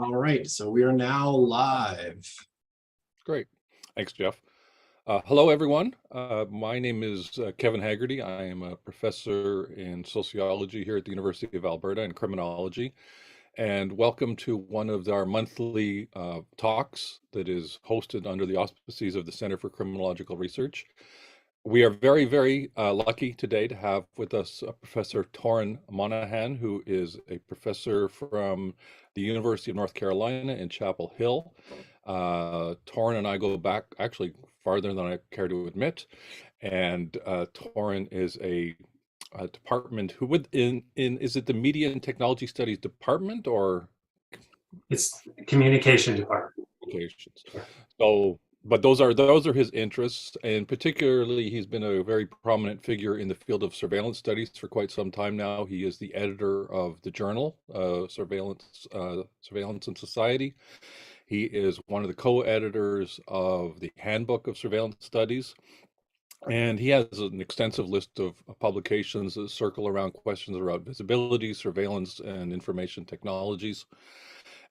All right, so we are now live. Great. Thanks, Jeff. Hello, everyone. My name is Kevin Haggerty. I am a professor in sociology here at the University of Alberta and criminology. And welcome to one of our monthly talks that is hosted under the auspices of the Center for Criminological Research. We are very, very lucky today to have with us Professor Torin Monahan, who is a professor from the University of North Carolina in Chapel Hill. Torin and I go back actually farther than I care to admit. And Torin is a department who would is it the Media and Technology Studies Department or? It's communication department. Communications. So, but those are his interests, and particularly he's been a very prominent figure in the field of surveillance studies for quite some time now. He is the editor of the journal Surveillance and Society. He is one of the co-editors of the Handbook of Surveillance Studies, and he has an extensive list of publications that circle around questions around visibility, surveillance, and information technologies.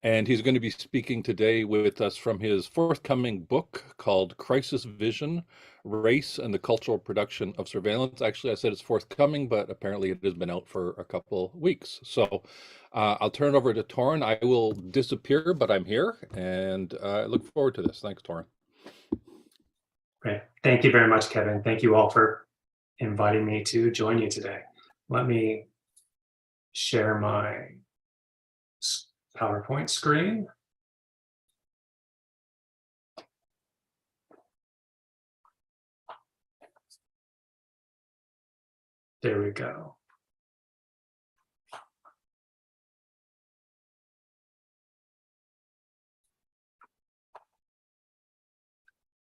And he's going to be speaking today with us from his forthcoming book called Crisis Vision, Race and the Cultural Production of Surveillance. Actually, I said it's forthcoming, but apparently it has been out for a couple weeks. So I'll turn it over to Torin. I will disappear, but I'm here, and I look forward to this. Thanks, Torin. Great. Thank you very much, Kevin. Thank you all for inviting me to join you today. Let me share my PowerPoint screen. There we go.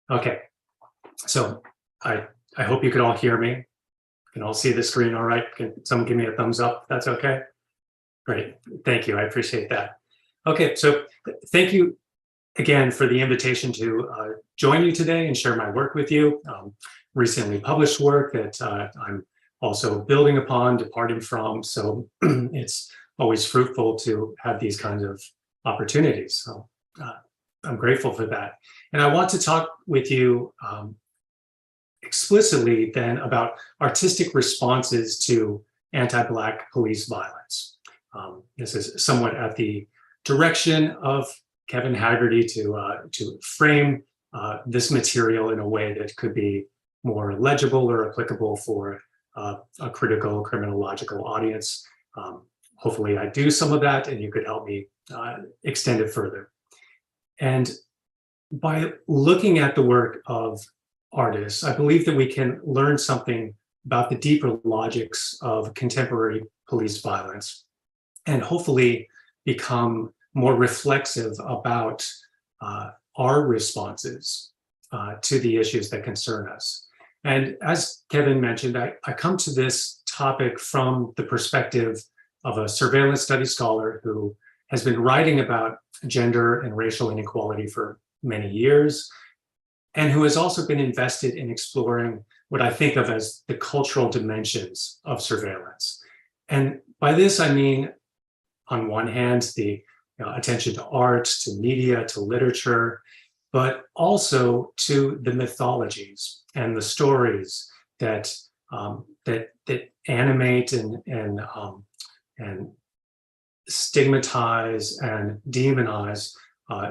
Okay, so I hope you can all hear me. You can all see the screen all right. Can someone give me a thumbs up if that's okay? Great, thank you, I appreciate that. Okay, so thank you again for the invitation to join you today and share my work with you. Recently published work that I'm also building upon, departing from, so it's always fruitful to have these kinds of opportunities. So I'm grateful for that. And I want to talk with you explicitly then about artistic responses to anti-Black police violence. This is somewhat at the direction of Kevin Haggerty to frame this material in a way that could be more legible or applicable for a critical criminological audience. Hopefully I do some of that and you could help me extend it further. And by looking at the work of artists, I believe that we can learn something about the deeper logics of contemporary police violence and hopefully become more reflexive about our responses to the issues that concern us. And as Kevin mentioned, I come to this topic from the perspective of a surveillance studies scholar who has been writing about gender and racial inequality for many years, and who has also been invested in exploring what I think of as the cultural dimensions of surveillance. And by this, I mean, on one hand, the attention to art, to media, to literature, but also to the mythologies and the stories that that animate and stigmatize and demonize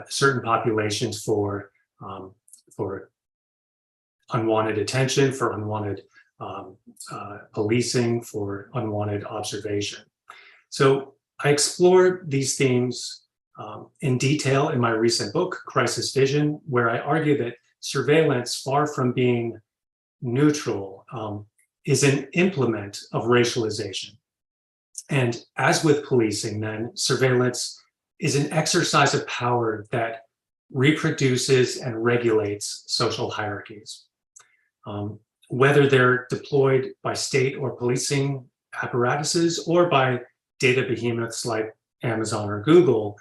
certain populations for unwanted attention, for unwanted policing, for unwanted observation. So I explore these themes in detail in my recent book, Crisis Vision, where I argue that surveillance, far from being neutral, is an implement of racialization. And as with policing, then, surveillance is an exercise of power that reproduces and regulates social hierarchies. Whether they're deployed by state or policing apparatuses or by data behemoths like Amazon or Google,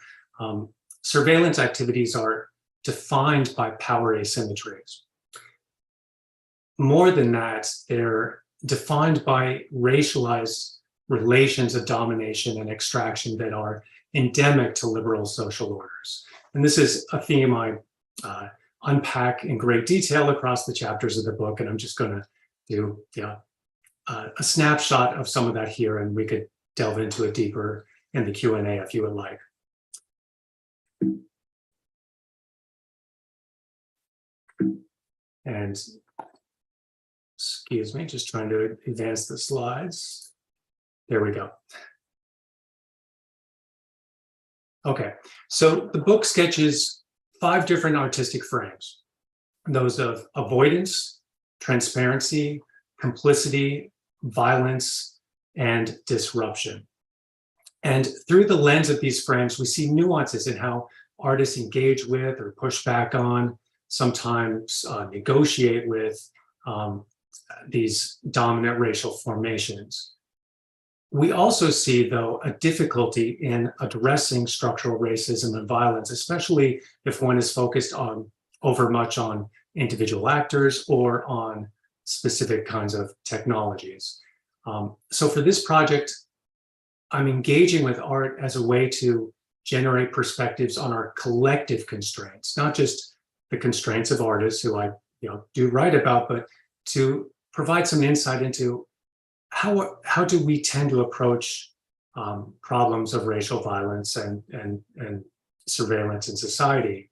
surveillance activities are defined by power asymmetries. More than that, they're defined by racialized relations of domination and extraction that are endemic to liberal social orders. And this is a theme I unpack in great detail across the chapters of the book, and I'm just going to do a snapshot of some of that here, and we could delve into it deeper in the Q&A if you would like. And excuse me, just trying to advance the slides. There we go. Okay, so the book sketches 5 different artistic frames, those of avoidance, transparency, complicity, violence, and disruption. And through the lens of these frames, we see nuances in how artists engage with or push back on, sometimes negotiate with these dominant racial formations. We also see, though, a difficulty in addressing structural racism and violence, especially if one is focused on overmuch on individual actors or on specific kinds of technologies. So for this project, I'm engaging with art as a way to generate perspectives on our collective constraints, not just the constraints of artists who I do write about, but to provide some insight into how do we tend to approach problems of racial violence and surveillance in society,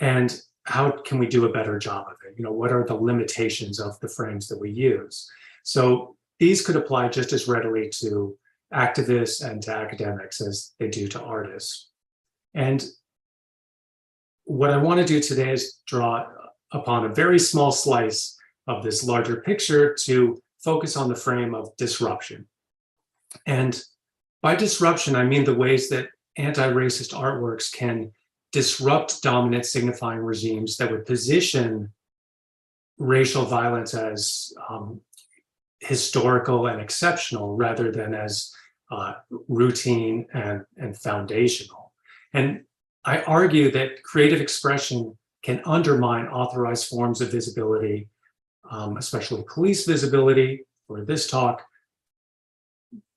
and how can we do a better job of it? What are the limitations of the frames that we use? So these could apply just as readily to activists and to academics as they do to artists. And what I want to do today is draw upon a very small slice of this larger picture to focus on the frame of disruption. And by disruption, I mean the ways that anti-racist artworks can disrupt dominant signifying regimes that would position racial violence as historical and exceptional rather than as routine and foundational. And I argue that creative expression can undermine authorized forms of visibility, especially police visibility for this talk.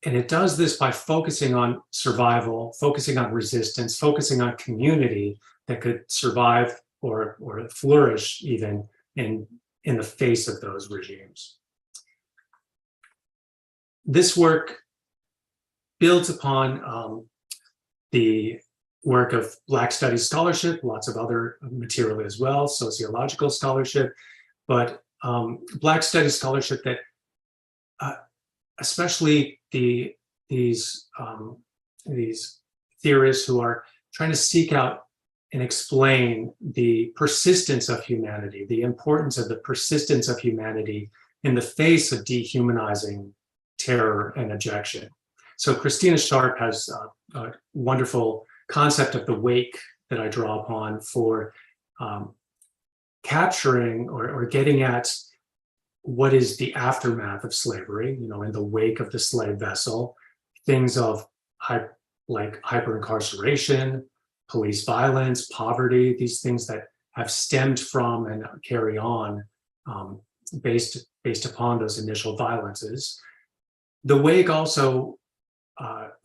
And it does this by focusing on survival, focusing on resistance, focusing on community that could survive or flourish even in the face of those regimes. This work builds upon the work of Black Studies scholarship, lots of other material as well, sociological scholarship, but Black Studies scholarship that especially these theorists who are trying to seek out and explain the persistence of humanity, the importance of the persistence of humanity in the face of dehumanizing terror and abjection. So Christina Sharp has a wonderful concept of the wake that I draw upon for capturing or getting at what is the aftermath of slavery, in the wake of the slave vessel, things of like hyper-incarceration, police violence, poverty, these things that have stemmed from and carry on based upon those initial violences. The wake also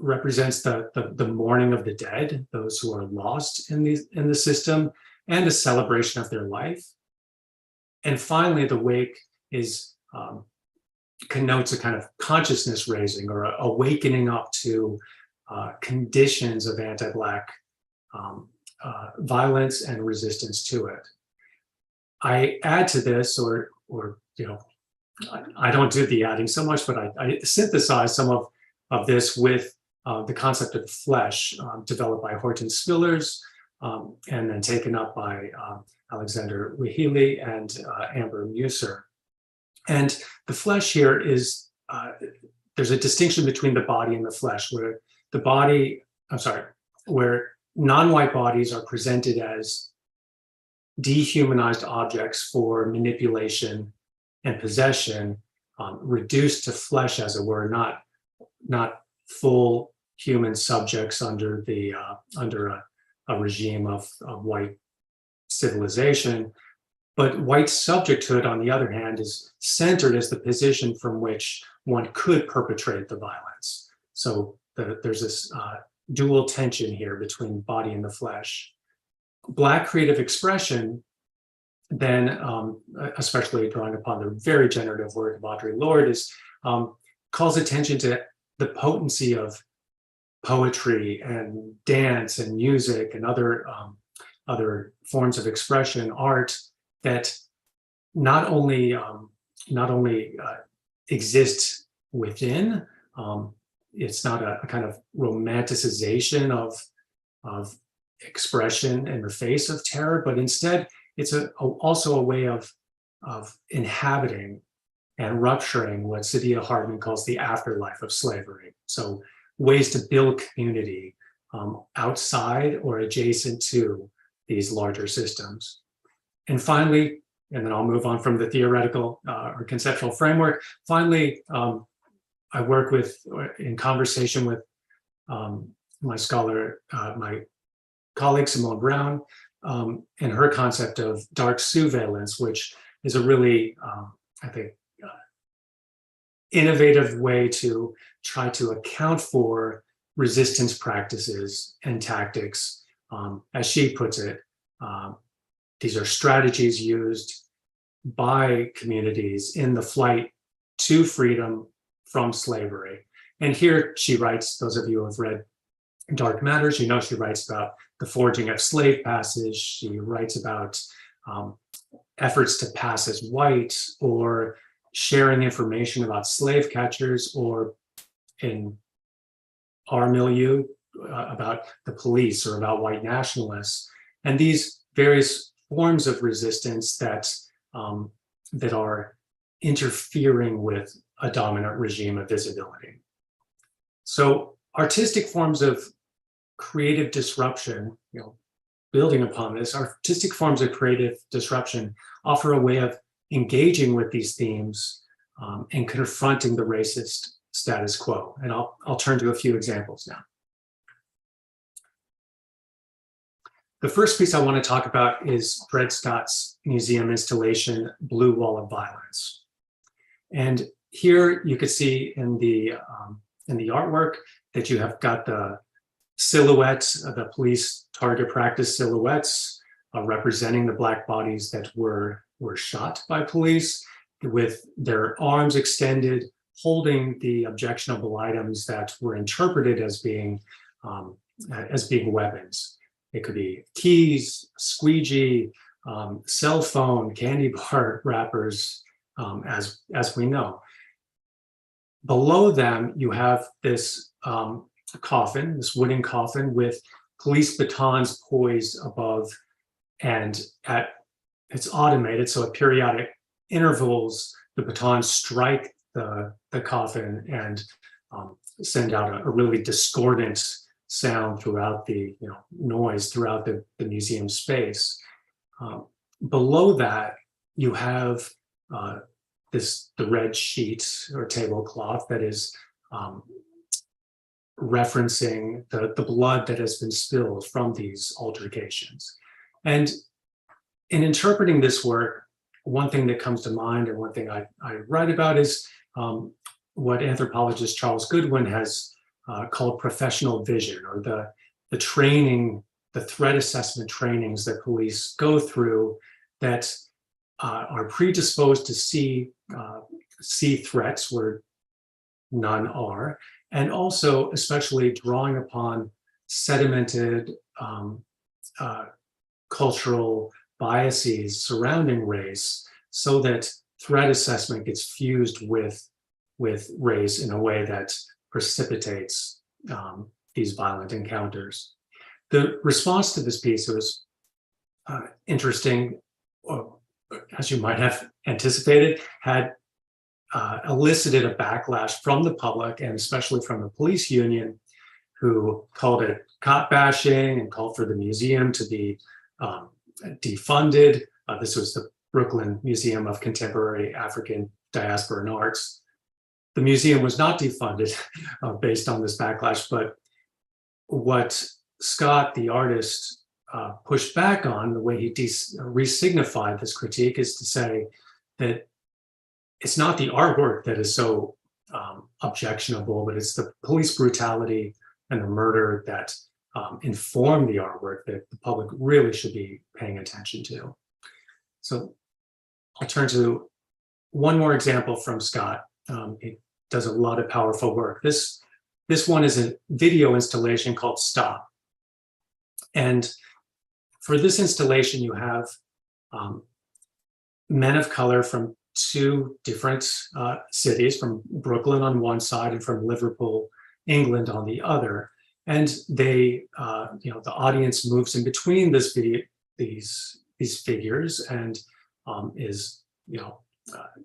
represents the mourning of the dead, those who are lost in the system, and a celebration of their life. And finally, the wake connotes a kind of consciousness raising or awakening up to conditions of anti-Black violence and resistance to it. I add to this, or I don't do the adding so much, but I synthesize some of this with the concept of the flesh, developed by Horton Spillers and then taken up by Alexander Wihili and Amber Muser. And the flesh here is, there's a distinction between the body and the flesh, where where non-white bodies are presented as dehumanized objects for manipulation and possession, reduced to flesh, as it were, not full human subjects under a regime of white civilization. But white subjecthood, on the other hand, is centered as the position from which one could perpetrate the violence. So there's this dual tension here between body and the flesh. Black creative expression then, especially drawing upon the very generative work of Audre Lorde, calls attention to the potency of poetry and dance and music and other forms of expression, art, that not only exist within. It's not a kind of romanticization of expression in the face of terror, but instead it's also a way of inhabiting and rupturing what Saidiya Hartman calls the afterlife of slavery. So ways to build community outside or adjacent to these larger systems. And finally, and then I'll move on from the theoretical or conceptual framework. Finally, I work in conversation with my colleague Simone Brown, and her concept of dark surveillance, which is a really, I think, innovative way to try to account for resistance practices and tactics. As she puts it, these are strategies used by communities in the flight to freedom from slavery. And here she writes, those of you who have read Dark Matters, you know she writes about the forging of slave passes. She writes about efforts to pass as white, or sharing information about slave catchers, or in our milieu, about the police or about white nationalists. And these various forms of resistance that are interfering with a dominant regime of visibility. So artistic forms of creative disruption, building upon this, artistic forms of creative disruption offer a way of engaging with these themes and confronting the racist status quo. And I'll turn to a few examples now. The first piece I want to talk about is Dred Scott's museum installation, Blue Wall of Violence. And here you could see in the artwork that you have got the silhouettes of the police target practice silhouettes representing the Black bodies that were shot by police, with their arms extended, holding the objectionable items that were interpreted as being weapons. It could be keys, squeegee, cell phone, candy bar wrappers, as we know. Below them, you have this coffin, this wooden coffin with police batons poised above, and it's automated, so at periodic intervals, the batons strike the coffin and send out a really discordant sound throughout the noise throughout the museum space. Below that, you have the red sheet or tablecloth that is referencing the blood that has been spilled from these altercations. And in interpreting this work, one thing that comes to mind, and one thing I write about, is what anthropologist Charles Goodwin has called professional vision, or the training, the threat assessment trainings that police go through that are predisposed to see threats where none are, and also especially drawing upon sedimented cultural biases surrounding race, so that threat assessment gets fused with race in a way that precipitates these violent encounters. The response to this piece was interesting, as you might have anticipated, had elicited a backlash from the public, and especially from the police union, who called it cop bashing and called for the museum to be defunded. This was the Brooklyn Museum of Contemporary African Diaspora and Arts. The museum was not defunded based on this backlash, but what Scott, the artist, pushed back on, the way he resignified this critique, is to say that it's not the artwork that is so objectionable, but it's the police brutality and the murder that inform the artwork that the public really should be paying attention to. So I'll turn to one more example from Scott. It does a lot of powerful work. This one is a video installation called Stop. And for this installation, you have men of color from two different cities, from Brooklyn on one side and from Liverpool, England on the other. And they, the audience moves in between this video, these figures, and is,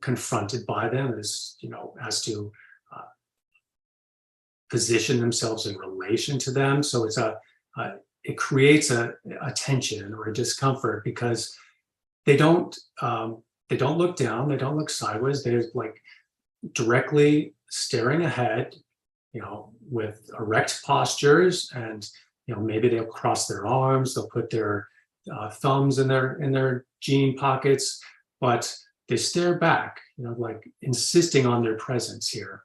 confronted by them, has to position themselves in relation to them. So it's it creates a tension or a discomfort because they don't look down, they don't look sideways, they're like directly staring ahead, with erect postures, and maybe they'll cross their arms, they'll put their thumbs in their jean pockets, but they stare back, like insisting on their presence here.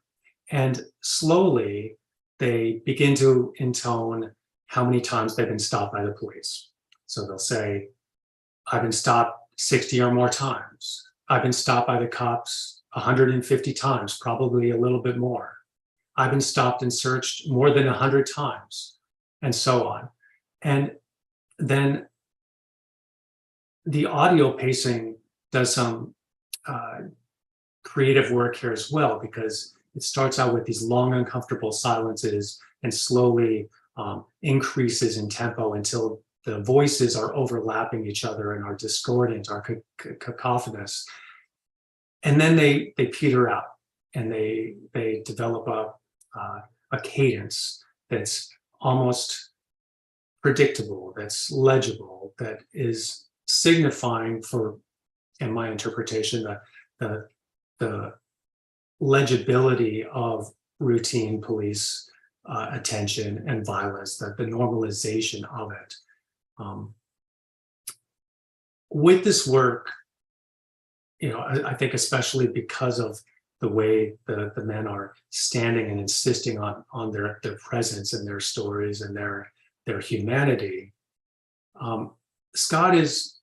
And slowly they begin to intone how many times they've been stopped by the police. So they'll say, I've been stopped 60 or more times. I've been stopped by the cops 150 times, probably a little bit more. I've been stopped and searched more than 100 times, and so on. And then the audio pacing does some creative work here as well, because it starts out with these long, uncomfortable silences and slowly increases in tempo until the voices are overlapping each other and are discordant, are cacophonous. And then they peter out and they develop a cadence that's almost predictable, that's legible, that is signifying, for, in my interpretation, the legibility of routine police attention and violence, the normalization of it. With this work, I think especially because of the way the men are standing and insisting on their presence and their stories and their humanity, Scott is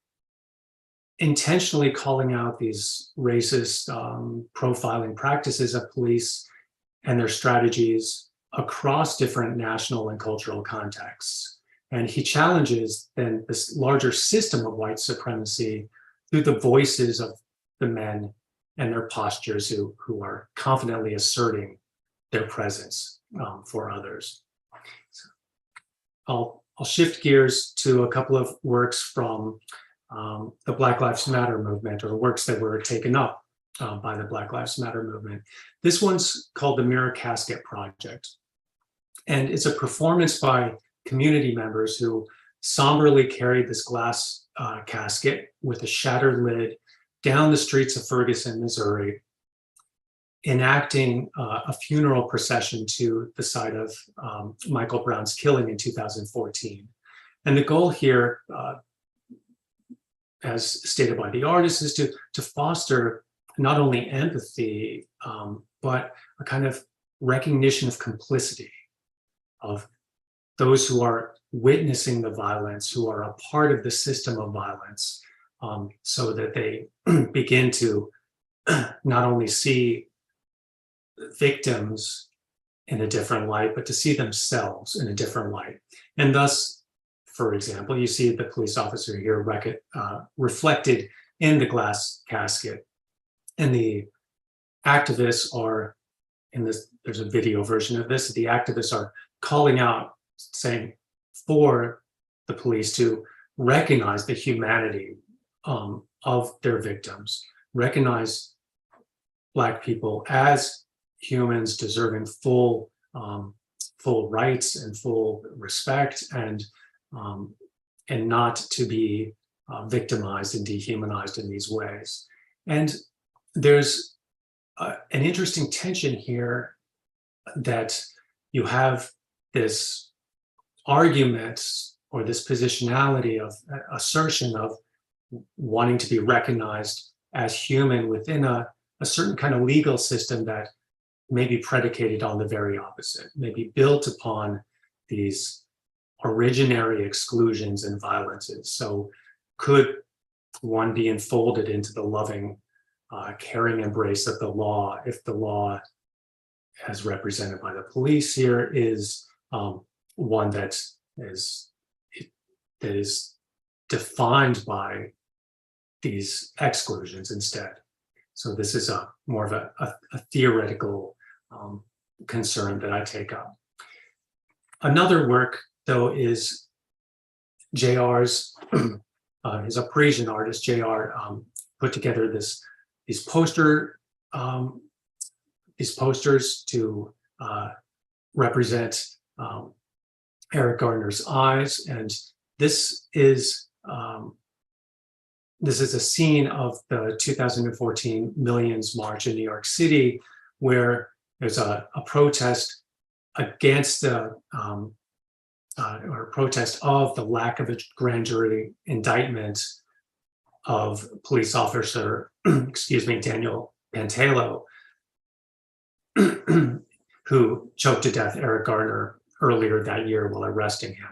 intentionally calling out these racist profiling practices of police and their strategies across different national and cultural contexts. And he challenges then this larger system of white supremacy through the voices of the men and their postures who are confidently asserting their presence for others. So I'll shift gears to a couple of works from the Black Lives Matter movement, or works that were taken up by the Black Lives Matter movement. This one's called the Mirror Casket Project. And it's a performance by community members who somberly carried this glass casket with a shattered lid down the streets of Ferguson, Missouri, enacting a funeral procession to the site of Michael Brown's killing in 2014. And the goal here, as stated by the artist, is to foster not only empathy, but a kind of recognition of complicity of those who are witnessing the violence, who are a part of the system of violence, so that they begin to not only see victims in a different light, but to see themselves in a different light. And thus, for example, you see the police officer here reflected in the glass casket. And the activists are, there's a video version of this, the activists are calling out, saying for the police to recognize the humanity of their victims, recognize Black people as humans deserving full rights and full respect, and not to be victimized and dehumanized in these ways. And there's an interesting tension here, that you have this argument or this positionality of assertion of wanting to be recognized as human within a certain kind of legal system that may be predicated on the very opposite, may be built upon these originary exclusions and violences. So could one be enfolded into the loving, caring embrace of the law if the law, as represented by the police here, is one that is defined by these exclusions instead. So this is a more of a theoretical concern that I take up. Another work, though, is JR's, is a Parisian artist. JR put together these posters to represent Eric Garner's eyes, and this is a scene of the 2014 Millions March in New York City, where there's a protest against the or protest of the lack of a grand jury indictment of police officer, excuse me, Daniel Pantalo, who choked to death Eric Garner earlier that year while arresting him.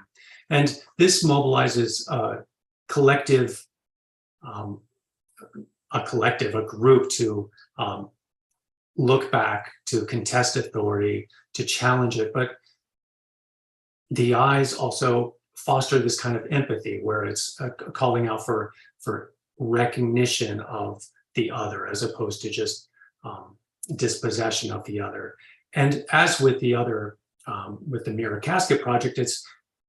And this mobilizes a group to look back, to contest authority, to challenge it. But the eyes also foster this kind of empathy where it's calling out for recognition of the other as opposed to just dispossession of the other. And as with the other, with the Mirror Casket Project, it's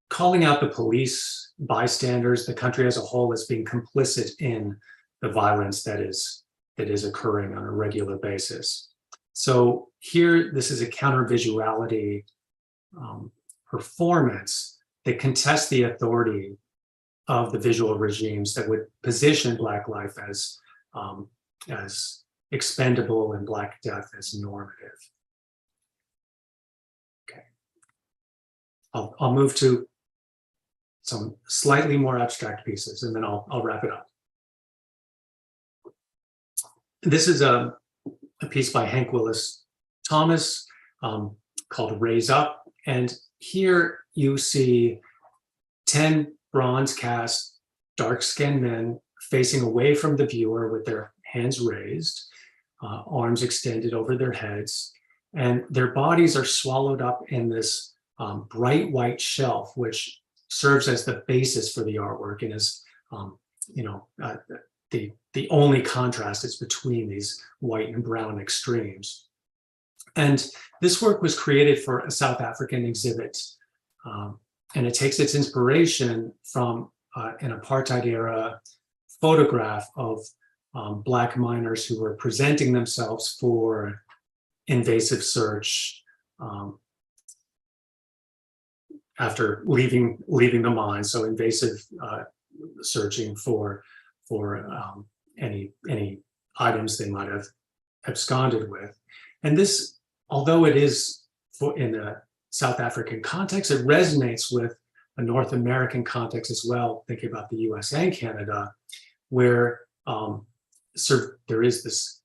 calling out the police, bystanders, the country as a whole as being complicit in the violence that is occurring on a regular basis. So here, this is a counter-visuality performance that contests the authority of the visual regimes that would position Black life as expendable and Black death as normative. Okay, I'll move to some slightly more abstract pieces, and then I'll wrap it up. This is a piece by Hank Willis Thomas called Raise Up. And here you see 10 bronze cast, dark-skinned men facing away from the viewer with their hands raised, arms extended over their heads, and their bodies are swallowed up in this bright white shelf, which serves as the basis for the artwork and is, the only contrast is between these white and brown extremes. And this work was created for a South African exhibit, and it takes its inspiration from an apartheid era photograph of Black miners who were presenting themselves for invasive search after leaving the mine. So invasive searching for any items they might have absconded with. And this, although it is in a South African context, it resonates with a North American context as well, thinking about the US and Canada, where there is this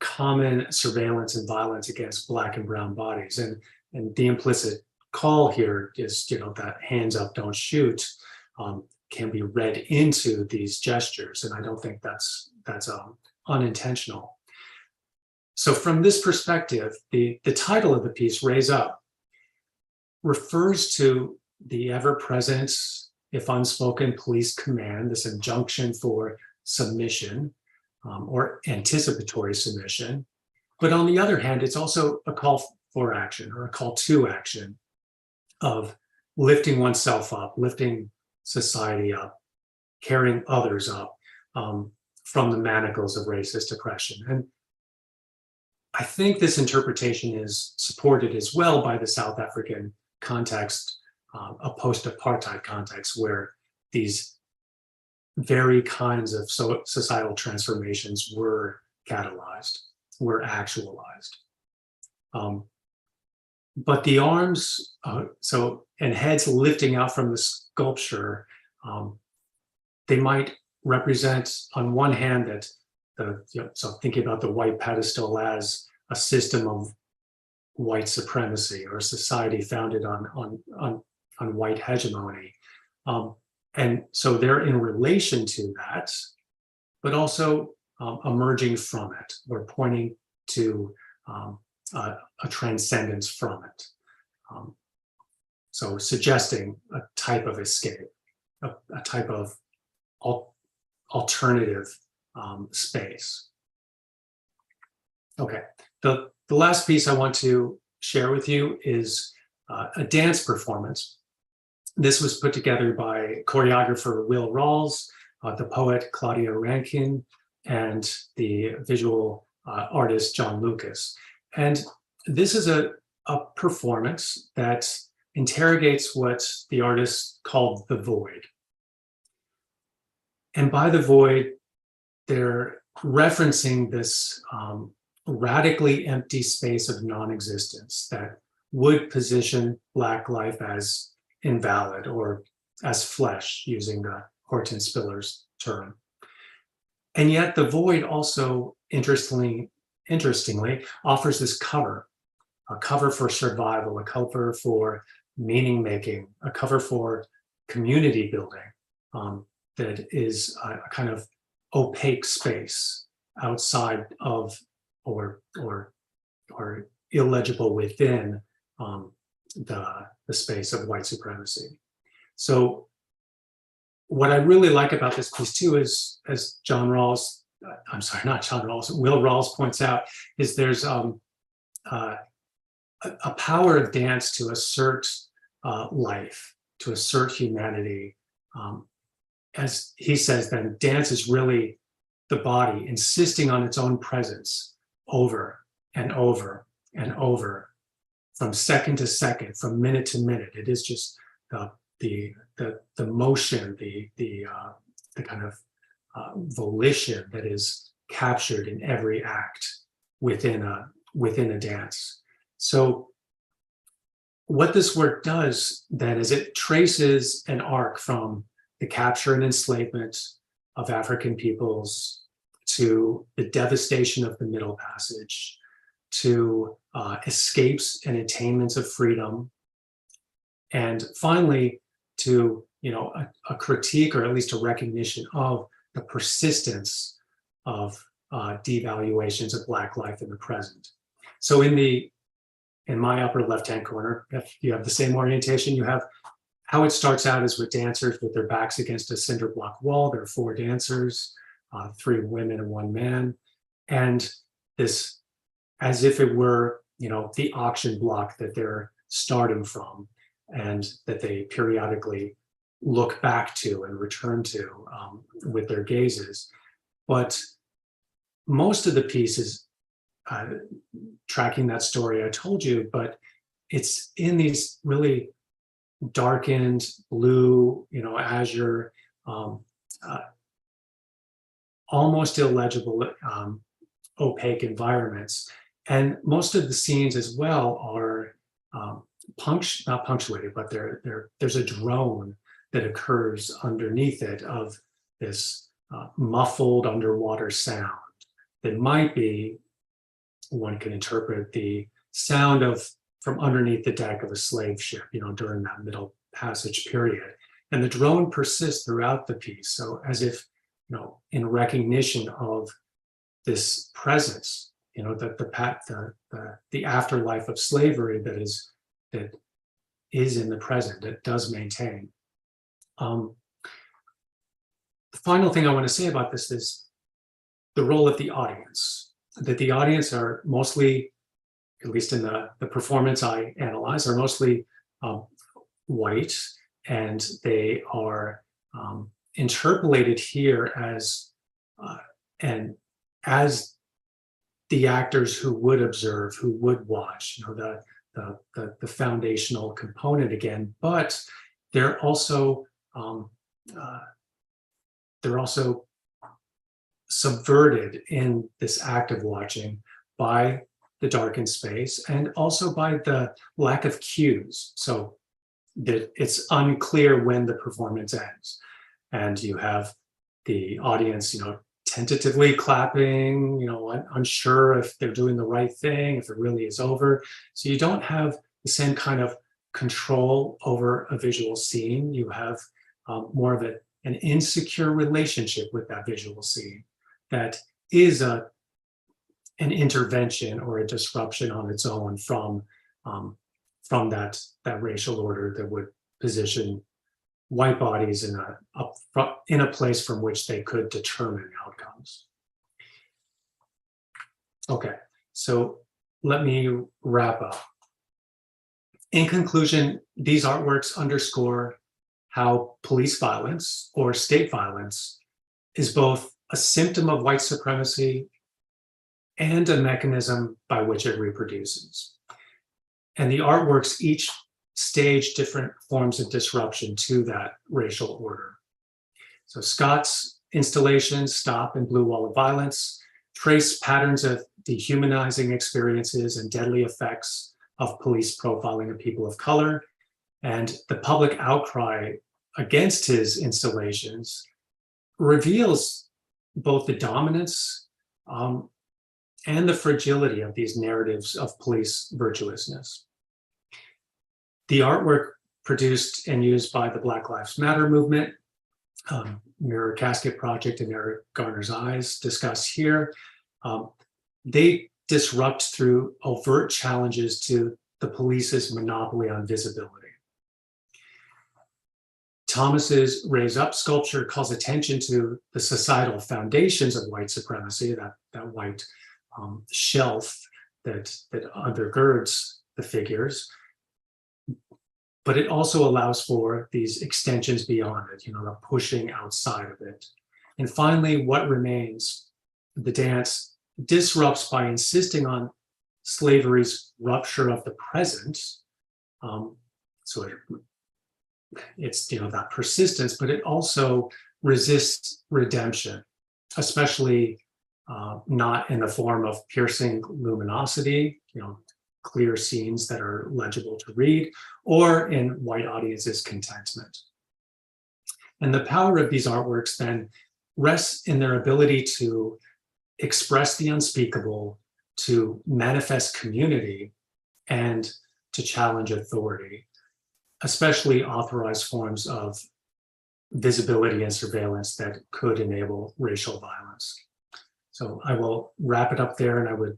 common surveillance and violence against Black and brown bodies. And the implicit call here is, that hands up, don't shoot, can be read into these gestures. And I don't think that's unintentional. So from this perspective, the title of the piece, Raise Up, refers to the ever-present, if unspoken, police command, this injunction for submission or anticipatory submission. But on the other hand, it's also a call for action or a call to action of lifting oneself up, lifting society up, carrying others up from the manacles of racist oppression. And I think this interpretation is supported as well by the South African context, a post-apartheid context where these very kinds of societal transformations were catalyzed, were actualized. But the arms, and heads lifting out from the sculpture, they might represent, on one hand, that so thinking about the white pedestal as a system of white supremacy or a society founded on white hegemony. And so they're in relation to that, but also emerging from it, or pointing to a transcendence from it. So suggesting a type of escape, a type of alternative space. Okay, the last piece I want to share with you is a dance performance. This was put together by choreographer Will Rawls, the poet Claudia Rankin, and the visual artist John Lucas. And this is a performance that interrogates what the artist called the void. And by the void, they're referencing this radically empty space of non-existence that would position Black life as invalid or as flesh, using Hortense Spiller's term. And yet the void also, interestingly, offers this cover, a cover for survival, a cover for meaning making, a cover for community building, that is a kind of opaque space outside of or illegible within the space of white supremacy. So what I really like about this piece too is, as John Rawls, I'm sorry, not John Rawls, Will Rawls points out, is there's a power of dance to assert life, to assert humanity. As he says, then dance is really the body insisting on its own presence over and over and over, from second to second, from minute to minute. It is just the motion, the kind of volition that is captured in every act within a dance. So what this work does then is it traces an arc from the capture and enslavement of African peoples to the devastation of the Middle Passage, to escapes and attainments of freedom, and finally to a critique, or at least a recognition of the persistence of devaluations of Black life in the present. So in my upper left-hand corner, if you have the same orientation, you have how it starts out is with dancers with their backs against a cinder block wall. There are 4 dancers, 3 women and 1 man. And this, as if it were, the auction block that they're starting from, and that they periodically look back to and return to with their gazes. But most of the piece is tracking that story I told you, but it's in these really darkened blue, azure, almost illegible, opaque environments. And most of the scenes as well are not punctuated, but there's a drone that occurs underneath it of this muffled underwater sound that might be, one can interpret the sound from underneath the deck of a slave ship, during that Middle Passage period. And the drone persists throughout the piece. So as if, in recognition of this presence, that the afterlife of slavery that is in the present, that does maintain. The final thing I want to say about this is the role of the audience, that the audience are mostly, at least in the performance I analyze, are mostly white, and they are interpolated here as the actors who would observe, who would watch, the foundational component again. But they're also subverted in this act of watching by the darkened space, and also by the lack of cues, so that it's unclear when the performance ends. And you have the audience, tentatively clapping, unsure if they're doing the right thing, if it really is over. So you don't have the same kind of control over a visual scene. You have more of an insecure relationship with that visual scene that is an intervention or a disruption on its own from that racial order that would position white bodies in a place from which they could determine outcomes. Okay, so let me wrap up. In conclusion, these artworks underscore how police violence or state violence is both a symptom of white supremacy and a mechanism by which it reproduces. And the artworks each stage different forms of disruption to that racial order. So Scott's installations, Stop and Blue Wall of Violence, trace patterns of dehumanizing experiences and deadly effects of police profiling of people of color. And the public outcry against his installations reveals both the dominance and the fragility of these narratives of police virtuousness. The artwork produced and used by the Black Lives Matter movement, Mirror Casket Project and Eric Garner's Eyes discussed here, they disrupt through overt challenges to the police's monopoly on visibility. Thomas's Raise Up sculpture calls attention to the societal foundations of white supremacy, that white shelf that undergirds the figures, but it also allows for these extensions beyond it, the pushing outside of it. And finally, What Remains, the dance disrupts by insisting on slavery's rupture of the present. So it's that persistence, but it also resists redemption, especially not in the form of piercing luminosity, clear scenes that are legible to read, or in white audiences' contentment. And the power of these artworks then rests in their ability to express the unspeakable, to manifest community, and to challenge authority, especially authorized forms of visibility and surveillance that could enable racial violence. So I will wrap it up there, and I would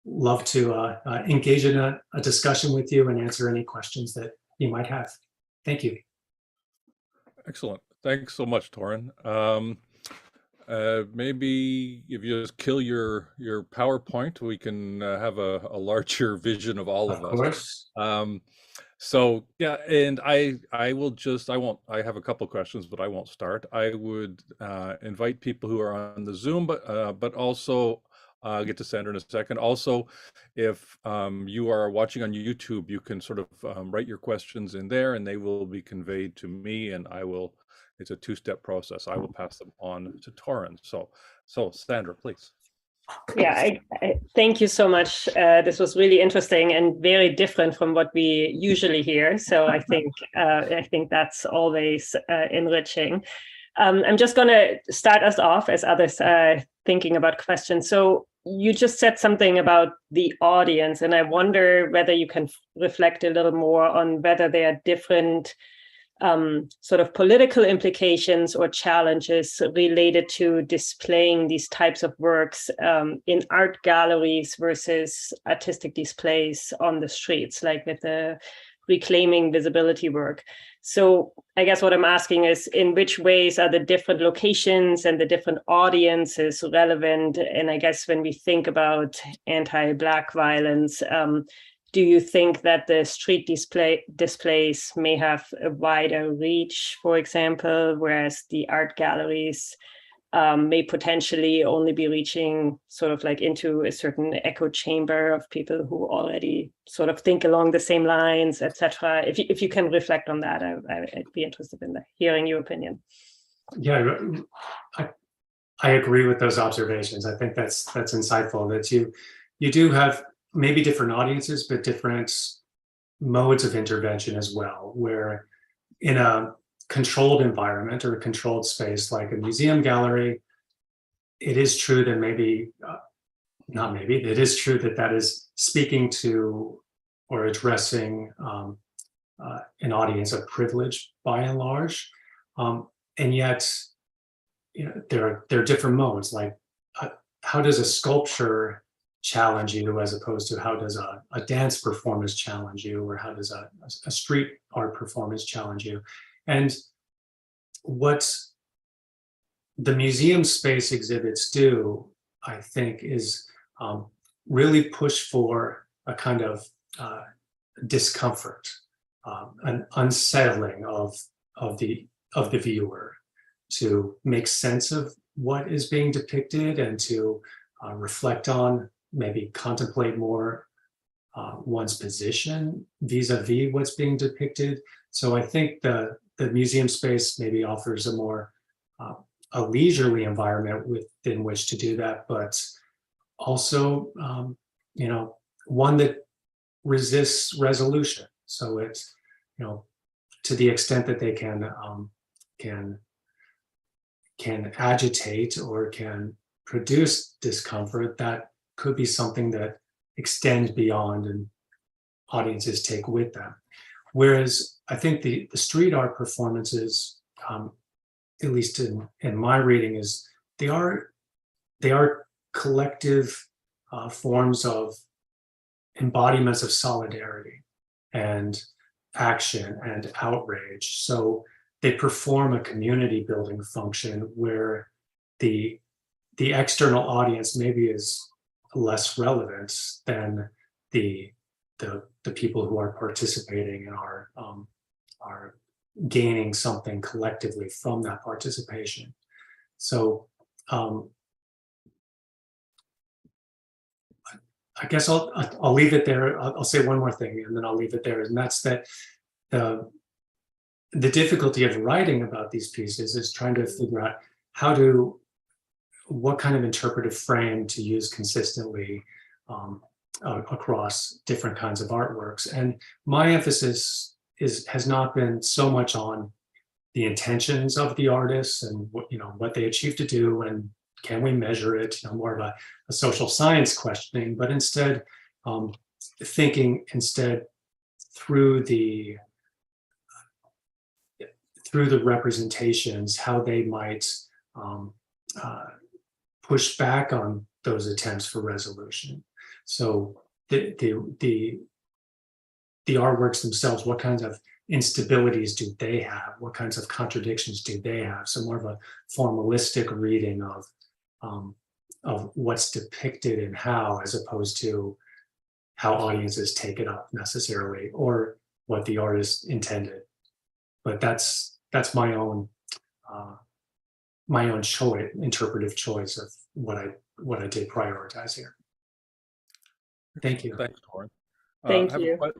love to engage in a discussion with you and answer any questions that you might have. Thank you. Excellent. Thanks so much, Torin. Maybe if you just kill your PowerPoint, we can have a larger vision of all of us. Of course. So yeah, and I have a couple questions, but I won't start. I would invite people who are on the Zoom, but also get to Sandra in a second. Also, if you are watching on YouTube, you can sort of write your questions in there, and they will be conveyed to me, and I will. It's a two-step process. I will pass them on to Torin. So Sandra, please. Yeah, I thank you so much. This was really interesting and very different from what we usually hear. So I think that's always enriching. I'm just going to start us off as others are thinking about questions. So you just said something about the audience, and I wonder whether you can reflect a little more on whether there are different sort of political implications or challenges related to displaying these types of works in art galleries versus artistic displays on the streets, like with the reclaiming visibility work. So I guess what I'm asking is, in which ways are the different locations and the different audiences relevant? And I guess when we think about anti-Black violence, do you think that the street displays may have a wider reach, for example, whereas the art galleries may potentially only be reaching sort of like into a certain echo chamber of people who already sort of think along the same lines, etc.? If you can reflect on that, I'd be interested in hearing your opinion. Yeah, I agree with those observations. I think that's insightful. That you do have maybe different audiences, but different modes of intervention as well, where in a controlled environment or a controlled space like a museum gallery, it is true that maybe, not maybe, it is true that that is speaking to or addressing an audience of privilege by and large. And yet, you know, there are different modes, like how does a sculpture challenge you as opposed to how does a dance performance challenge you, or how does a street art performance challenge you? And what the museum space exhibits do, I think, is really push for a kind of discomfort, an unsettling of the viewer, to make sense of what is being depicted and to reflect on, maybe contemplate more one's position vis-a-vis what's being depicted. So I think the museum space maybe offers a more a leisurely environment within which to do that, but also you know, one that resists resolution. So it's, you know, to the extent that they can agitate or can produce discomfort, that could be something that extends beyond and audiences take with them. Whereas I think the street art performances, at least in my reading, is they are collective forms of embodiments of solidarity and action and outrage. So they perform a community building function where the external audience maybe is less relevant than the people who are participating and are gaining something collectively from that participation. So I guess I'll leave it there. I'll say one more thing and then I'll leave it there, and that's that the difficulty of writing about these pieces is trying to figure out what kind of interpretive frame to use consistently across different kinds of artworks. And my emphasis has not been so much on the intentions of the artists and what they achieve to do and can we measure it, more of a social science questioning, but instead thinking through the representations, how they might push back on those attempts for resolution. So the artworks themselves, what kinds of instabilities do they have? What kinds of contradictions do they have? So more of a formalistic reading of what's depicted and how, as opposed to how audiences take it up necessarily, or what the artist intended. But that's my own interpretive choice of what I did prioritize here. Thank you. Thanks, Torin. Thank you. I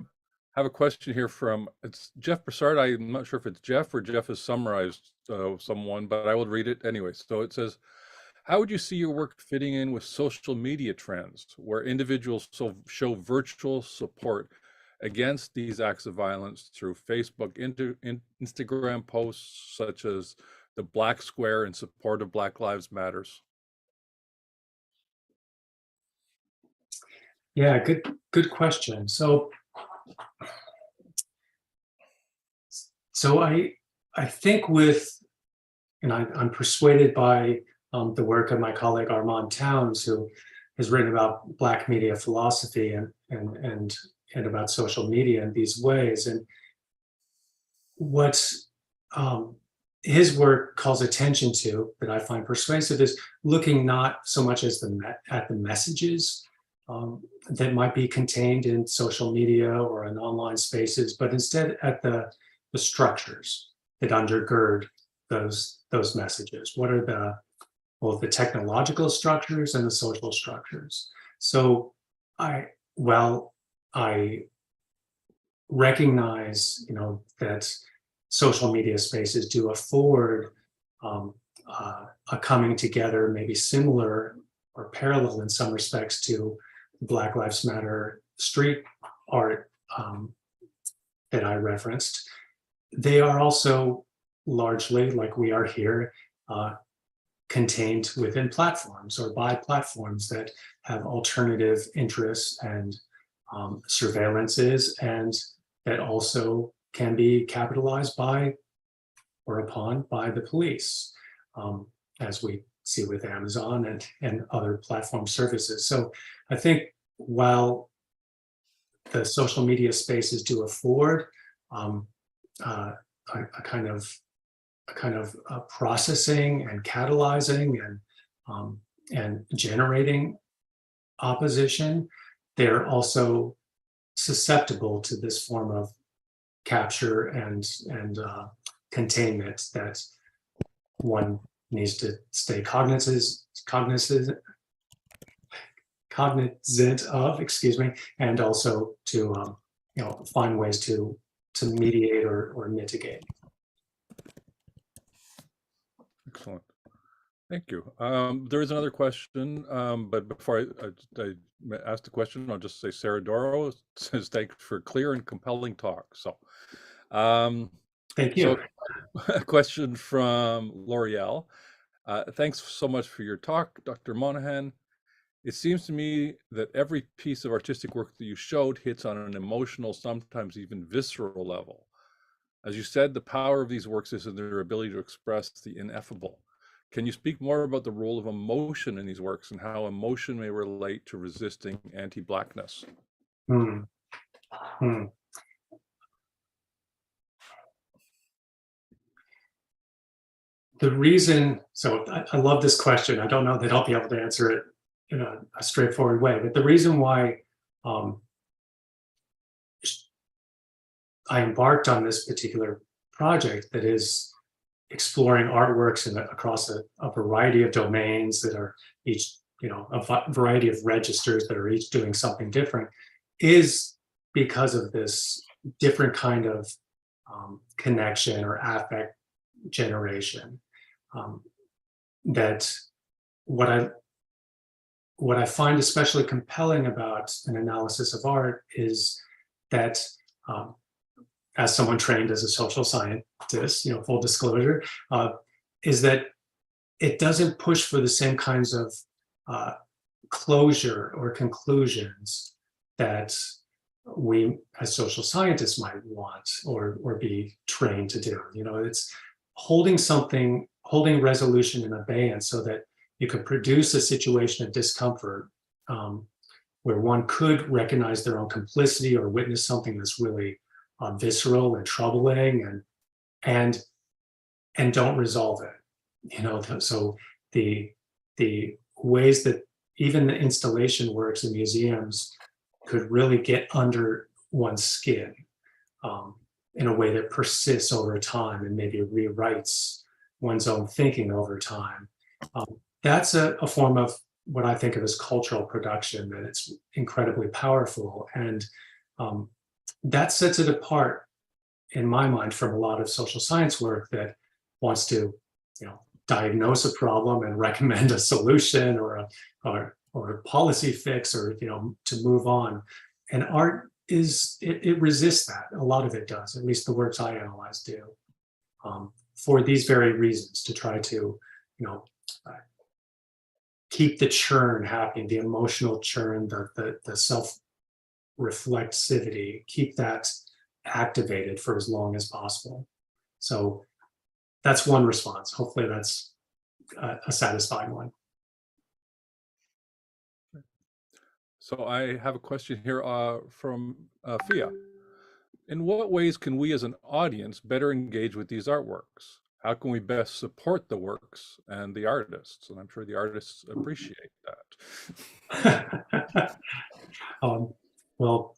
have a question here from, it's Jeff Broussard. I'm not sure if it's Jeff or Jeff has summarized someone, but I will read it anyway. So it says, how would you see your work fitting in with social media trends where individuals show virtual support against these acts of violence through Facebook, Instagram posts such as the Black Square in support of Black Lives Matters? Yeah, good question. So I think I'm persuaded by the work of my colleague Armand Towns, who has written about Black media philosophy and about social media in these ways. And what his work calls attention to, that I find persuasive, is looking not so much as at the messages that might be contained in social media or in online spaces, but instead at the structures that undergird those messages. What are both the technological structures and the social structures? So I recognize, that social media spaces do afford a coming together, maybe similar or parallel in some respects to Black Lives Matter street art that I referenced. They are also largely, like we are here, contained within platforms or by platforms that have alternative interests and surveillances, and that also can be capitalized by or upon by the police, as we see with Amazon and other platform services. So I think while the social media spaces do afford a kind of processing and catalyzing and generating opposition, they're also susceptible to this form of capture and containment that one needs to stay cognizant of, and also to find ways to mediate or mitigate. Excellent. Thank you. There is another question, but before I ask the question, I'll just say Sarah Doro says thanks for clear and compelling talk. So, thank you. So, a question from L'Oreal. Thanks so much for your talk, Dr. Monahan. It seems to me that every piece of artistic work that you showed hits on an emotional, sometimes even visceral level. As you said, the power of these works is in their ability to express the ineffable. Can you speak more about the role of emotion in these works and how emotion may relate to resisting anti-Blackness? The reason, so I love this question. I don't know that I'll be able to answer it in a straightforward way, but the reason why I embarked on this particular project that is exploring artworks across a variety of domains that are each, a variety of registers that are each doing something different, is because of this different kind of connection or affect generation. That what I find especially compelling about an analysis of art is that, as someone trained as a social scientist, full disclosure, is that it doesn't push for the same kinds of closure or conclusions that we as social scientists might want or be trained to do. It's holding resolution in abeyance so that you could produce a situation of discomfort where one could recognize their own complicity or witness something that's really visceral and troubling and don't resolve it. So the ways that even the installation works in museums could really get under one's skin in a way that persists over time and maybe rewrites one's own thinking over time. That's a form of what I think of as cultural production, that it's incredibly powerful. And that sets it apart, in my mind, from a lot of social science work that wants to, diagnose a problem and recommend a solution or a policy fix or, to move on. And art it resists that. A lot of it does, at least the works I analyze do, for these very reasons, to try to, keep the churn happening, the emotional churn, the self-reflexivity, keep that activated for as long as possible. So that's one response. Hopefully that's a satisfying one. So I have a question here from Fia. In what ways can we as an audience better engage with these artworks? How can we best support the works and the artists? And I'm sure the artists appreciate that. Well,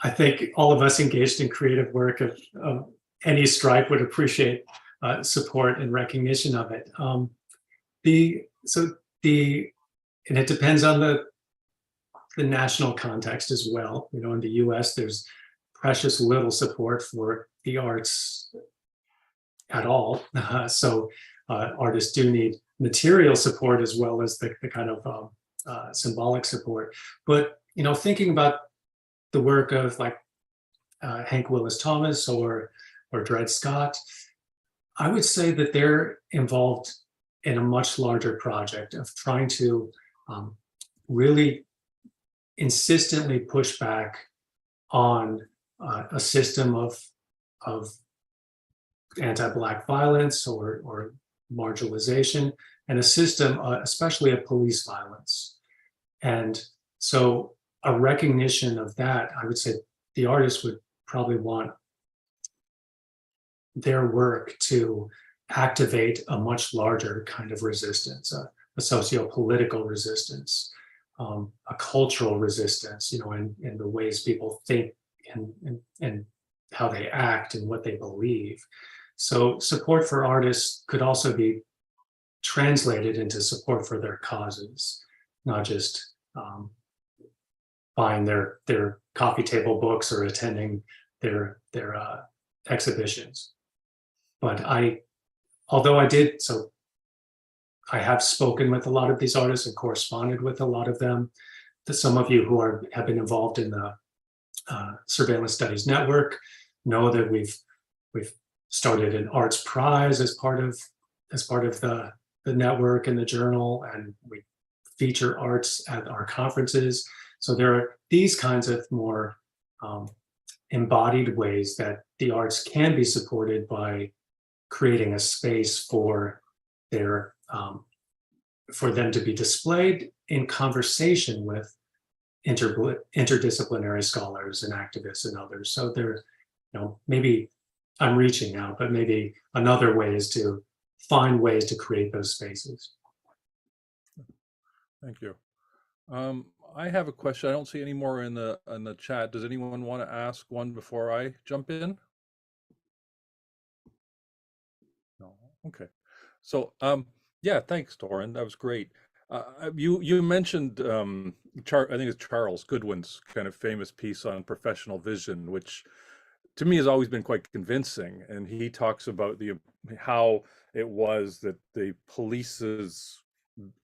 I think all of us engaged in creative work of any stripe would appreciate support and recognition of it. And it depends on the national context as well. In the US, there's precious little support for the arts at all. So artists do need material support as well as the kind of symbolic support. But, thinking about the work of like Hank Willis Thomas or Dred Scott, I would say that they're involved in a much larger project of trying to really insistently push back on a system of anti-Black violence or marginalization, and a system, especially of police violence. And so a recognition of that, I would say the artist would probably want their work to activate a much larger kind of resistance, a socio-political resistance, a cultural resistance, in the ways people think and how they act and what they believe. So support for artists could also be translated into support for their causes, not just buying their coffee table books or attending their exhibitions. But although I have spoken with a lot of these artists and corresponded with a lot of them. Some of you who have been involved in the Surveillance Studies Network know that we've started an arts prize as part of the network and the journal, and we feature arts at our conferences. So there are these kinds of more embodied ways that the arts can be supported by creating a space for them to be displayed in conversation with interdisciplinary scholars and activists and others. So there, maybe I'm reaching now, but maybe another way is to find ways to create those spaces. Thank you. I have a question. I don't see any more in the chat. Does anyone want to ask one before I jump in? No. Okay. So yeah, thanks, Torin. That was great. You mentioned I think it's Charles Goodwin's kind of famous piece on professional vision, which to me has always been quite convincing. And he talks about how it was that the police's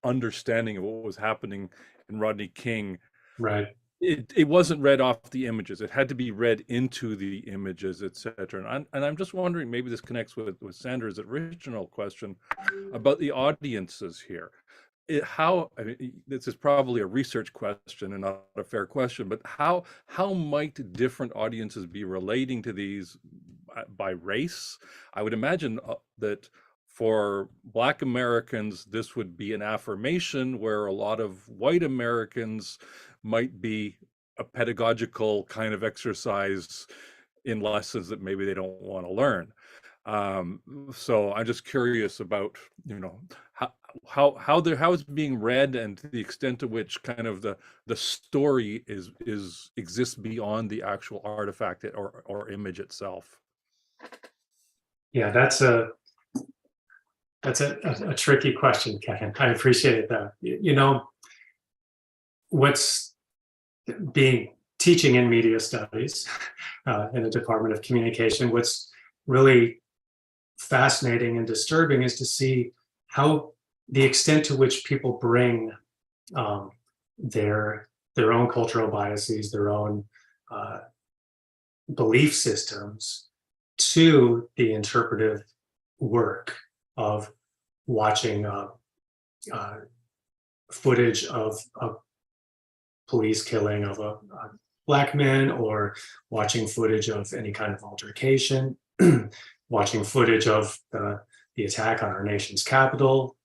understanding of what was happening in Rodney King, right? It wasn't read off the images. It had to be read into the images, etc. And I'm just wondering, maybe this connects with Sandra's original question about the audiences here. This is probably a research question and not a fair question, but how might different audiences be relating to these by race? I would imagine that for Black Americans, this would be an affirmation, where a lot of white Americans might be a pedagogical kind of exercise in lessons that maybe they don't want to learn. So I'm just curious about, how it's being read, and to the extent to which kind of the story exists beyond the actual artifact or image itself. Yeah, that's a tricky question, Kevin. I appreciate that. What's teaching in media studies in the Department of Communication, what's really fascinating and disturbing is to see how the extent to which people bring their own cultural biases, their own belief systems to the interpretive work of watching footage of a police killing of a Black man, or watching footage of any kind of altercation, watching footage of the attack on our nation's capital.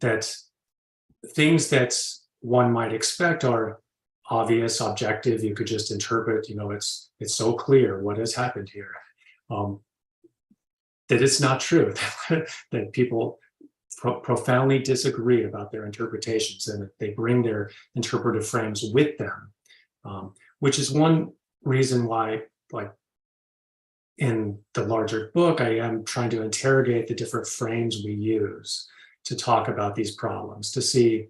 That things that one might expect are obvious, objective, you could just interpret, it's so clear what has happened here. That it's not true, that people profoundly disagree about their interpretations, and that they bring their interpretive frames with them, which is one reason why, like in the larger book, I am trying to interrogate the different frames we use to talk about these problems, to see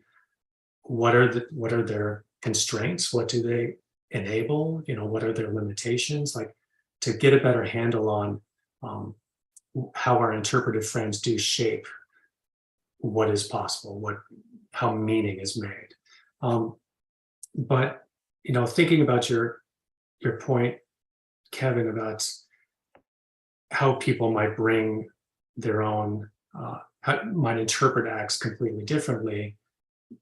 what are their constraints, what do they enable, what are their limitations, like to get a better handle on how our interpretive frames do shape what is possible, how meaning is made. But thinking about your point, Kevin, about how people might bring their own, might interpret acts completely differently.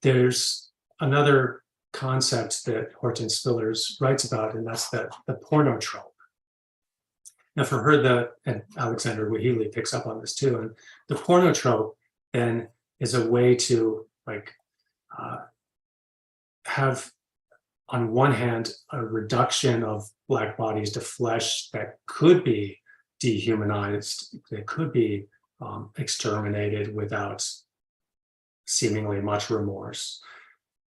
There's another concept that Hortense Spillers writes about, and that's the porno trope. Now, for her, and Alexander Wahili picks up on this too, and the porno trope then is a way to have, on one hand, a reduction of Black bodies to flesh that could be dehumanized, that could be exterminated without seemingly much remorse.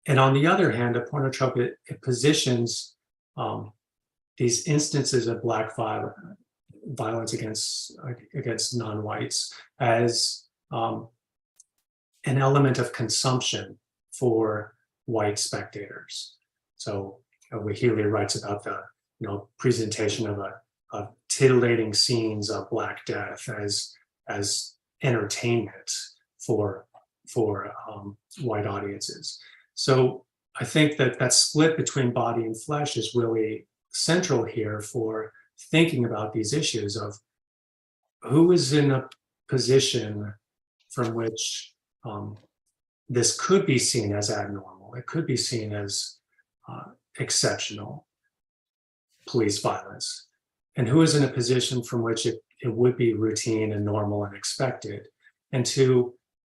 And on the other hand, a porno trope, it positions these instances of Black violence against non-whites as an element of consumption for white spectators. So Wahili writes about the presentation of titillating scenes of Black death as entertainment for white audiences. So I think that split between body and flesh is really central here for thinking about these issues of who is in a position from which this could be seen as abnormal. It could be seen as exceptional police violence, and who is in a position from which it would be routine and normal and expected. And to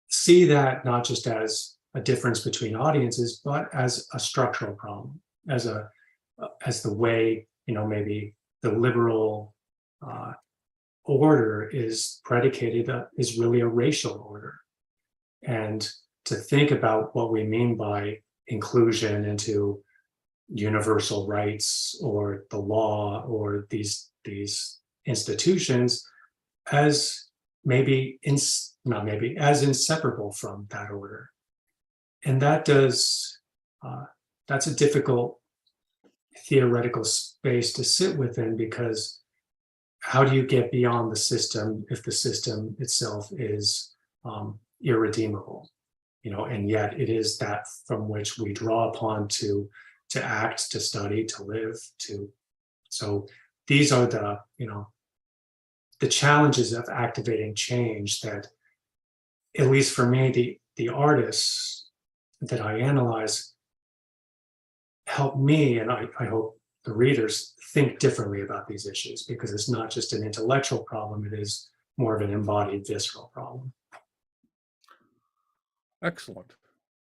see that not just as a difference between audiences, but as a structural problem, as the way, maybe the liberal order is predicated, is really a racial order. And to think about what we mean by inclusion into universal rights or the law or these institutions as as inseparable from that order. And that's a difficult theoretical space to sit within, because how do you get beyond the system if the system itself is irredeemable? And yet it is that from which we draw upon to act, to study, to live, so these are the challenges of activating change that, at least for me, the artists that I analyze help me, and I hope the readers, think differently about these issues, because it's not just an intellectual problem, it is more of an embodied, visceral problem. Excellent.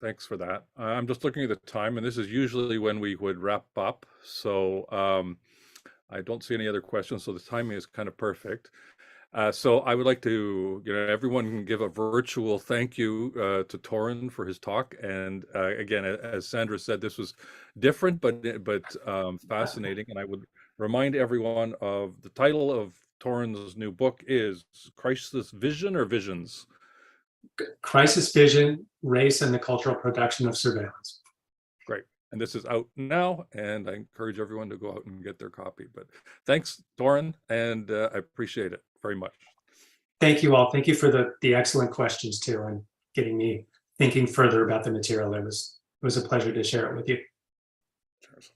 Thanks for that. I'm just looking at the time, and this is usually when we would wrap up. So I don't see any other questions, so the timing is kind of perfect. So I would like to, everyone can give a virtual thank you to Torin for his talk. And again, as Sandra said, this was different, but fascinating. And I would remind everyone of the title of Torin's new book is Crisis Vision or Visions? Crisis Vision, Race and the Cultural Production of Surveillance. Great. And this is out now, and I encourage everyone to go out and get their copy. But thanks, Torin, and I appreciate it very much. Thank you all. Thank you for the excellent questions too, and getting me thinking further about the material. It was a pleasure to share it with you. Cheers.